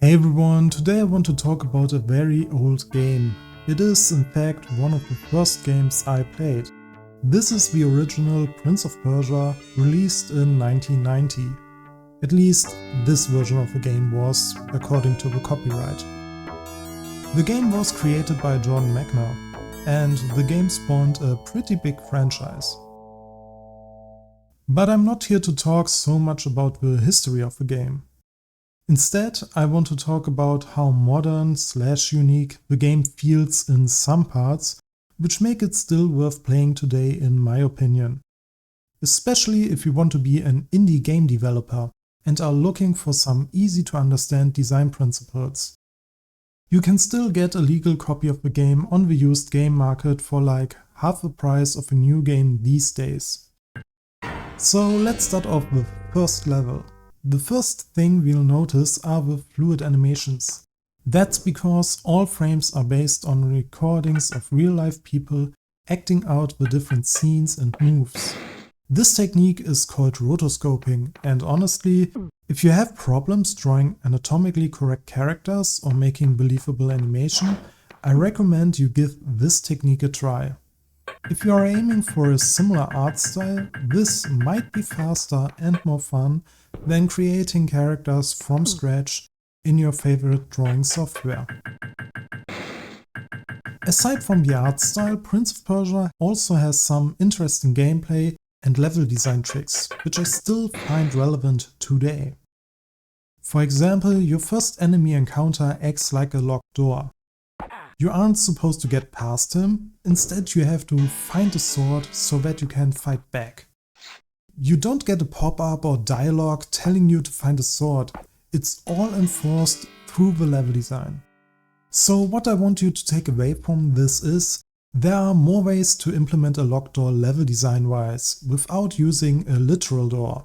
Hey everyone, today I want to talk about a very old game. It is in fact one of the first games I played. This is the original Prince of Persia, released in 1990. At least this version of the game was, according to the copyright. The game was created by John Magner, and the game spawned a pretty big franchise. But I'm not here to talk so much about the history of the game. Instead, I want to talk about how modern/unique the game feels in some parts, which make it still worth playing today in my opinion. Especially if you want to be an indie game developer and are looking for some easy to understand design principles. You can still get a legal copy of the game on the used game market for like half the price of a new game these days. So let's start off with first level. The first thing we'll notice are the fluid animations. That's because all frames are based on recordings of real-life people acting out the different scenes and moves. This technique is called rotoscoping, and honestly, if you have problems drawing anatomically correct characters or making believable animation, I recommend you give this technique a try. If you are aiming for a similar art style, this might be faster and more fun than creating characters from scratch in your favorite drawing software. Aside from the art style, Prince of Persia also has some interesting gameplay and level design tricks, which I still find relevant today. For example, your first enemy encounter acts like a locked door. You aren't supposed to get past him, instead you have to find a sword so that you can fight back. You don't get a pop-up or dialogue telling you to find a sword, it's all enforced through the level design. So what I want you to take away from this is, there are more ways to implement a locked door level design wise without using a literal door.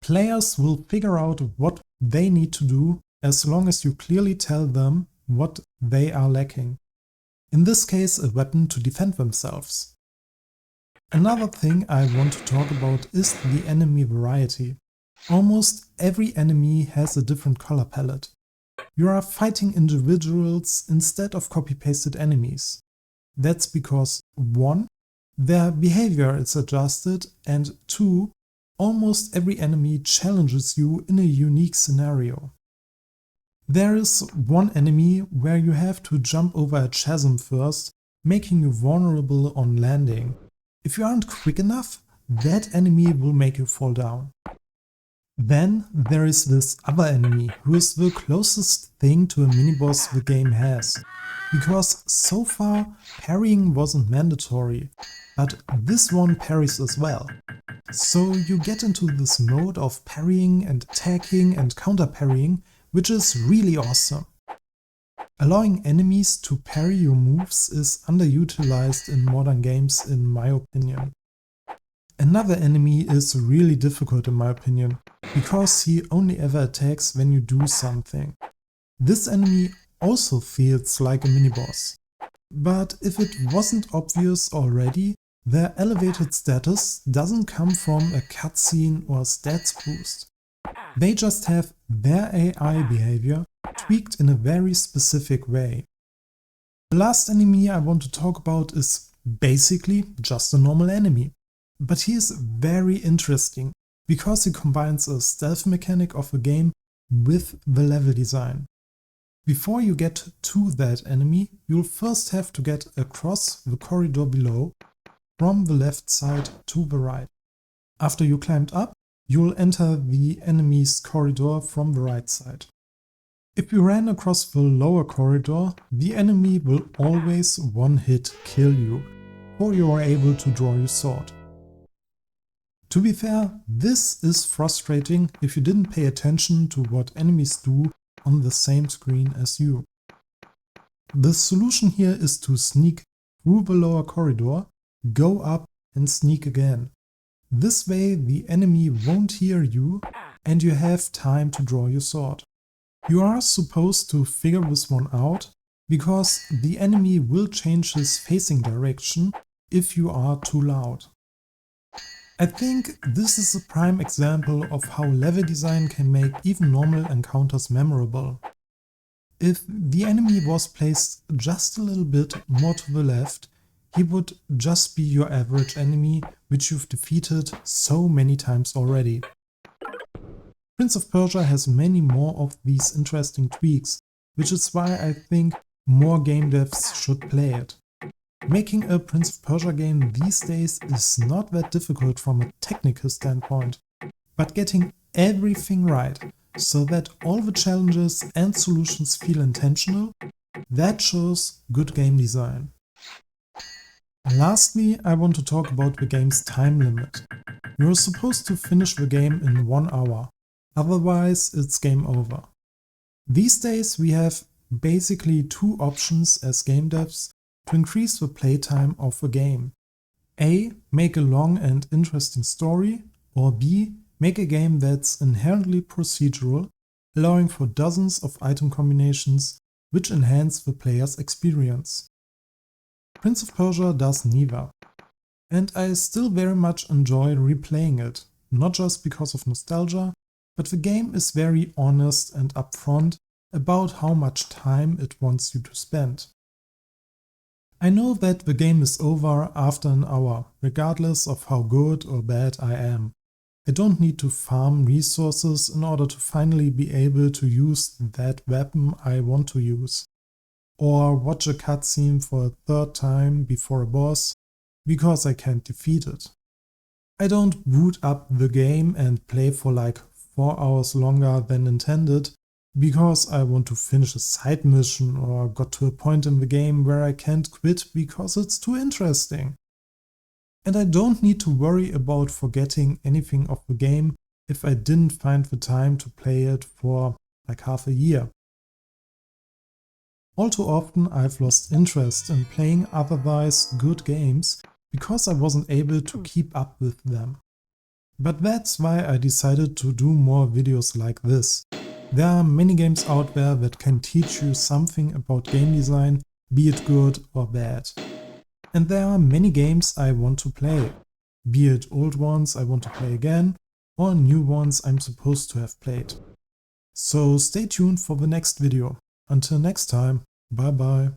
Players will figure out what they need to do as long as you clearly tell them what they are lacking. In this case, a weapon to defend themselves. Another thing I want to talk about is the enemy variety. Almost every enemy has a different color palette. You are fighting individuals instead of copy-pasted enemies. That's because 1. Their behavior is adjusted, and 2. Almost every enemy challenges you in a unique scenario. There is one enemy where you have to jump over a chasm first, making you vulnerable on landing. If you aren't quick enough, that enemy will make you fall down. Then there is this other enemy who is the closest thing to a mini-boss the game has. Because so far parrying wasn't mandatory, but this one parries as well. So you get into this mode of parrying and attacking and counter-parrying, which is really awesome. Allowing enemies to parry your moves is underutilized in modern games in my opinion. Another enemy is really difficult in my opinion, because he only ever attacks when you do something. This enemy also feels like a mini-boss. But if it wasn't obvious already, their elevated status doesn't come from a cutscene or stats boost. They just have their AI behavior tweaked in a very specific way. The last enemy I want to talk about is basically just a normal enemy. But he is very interesting because he combines a stealth mechanic of the game with the level design. Before you get to that enemy, you'll first have to get across the corridor below from the left side to the right. After you climbed up, you'll enter the enemy's corridor from the right side. If you ran across the lower corridor, the enemy will always one-hit kill you, or you are able to draw your sword. To be fair, this is frustrating if you didn't pay attention to what enemies do on the same screen as you. The solution here is to sneak through the lower corridor, go up and sneak again. This way the enemy won't hear you and you have time to draw your sword. You are supposed to figure this one out because the enemy will change his facing direction if you are too loud. I think this is a prime example of how level design can make even normal encounters memorable. If the enemy was placed just a little bit more to the left, he would just be your average enemy, which you've defeated so many times already. Prince of Persia has many more of these interesting tweaks, which is why I think more game devs should play it. Making a Prince of Persia game these days is not that difficult from a technical standpoint, but getting everything right, so that all the challenges and solutions feel intentional, that shows good game design. Lastly, I want to talk about the game's time limit. You're supposed to finish the game in 1 hour, otherwise it's game over. These days we have basically two options as game devs to increase the playtime of a game. A. Make a long and interesting story, or B. Make a game that's inherently procedural, allowing for dozens of item combinations which enhance the player's experience. Prince of Persia does neither, and I still very much enjoy replaying it, not just because of nostalgia, but the game is very honest and upfront about how much time it wants you to spend. I know that the game is over after an hour, regardless of how good or bad I am. I don't need to farm resources in order to finally be able to use that weapon I want to use, or watch a cutscene for a third time before a boss because I can't defeat it. I don't boot up the game and play for like 4 hours longer than intended because I want to finish a side mission or got to a point in the game where I can't quit because it's too interesting. And I don't need to worry about forgetting anything of the game if I didn't find the time to play it for like half a year. All too often I've lost interest in playing otherwise good games because I wasn't able to keep up with them. But that's why I decided to do more videos like this. There are many games out there that can teach you something about game design, be it good or bad. And there are many games I want to play, be it old ones I want to play again, or new ones I'm supposed to have played. So stay tuned for the next video. Until next time, bye bye.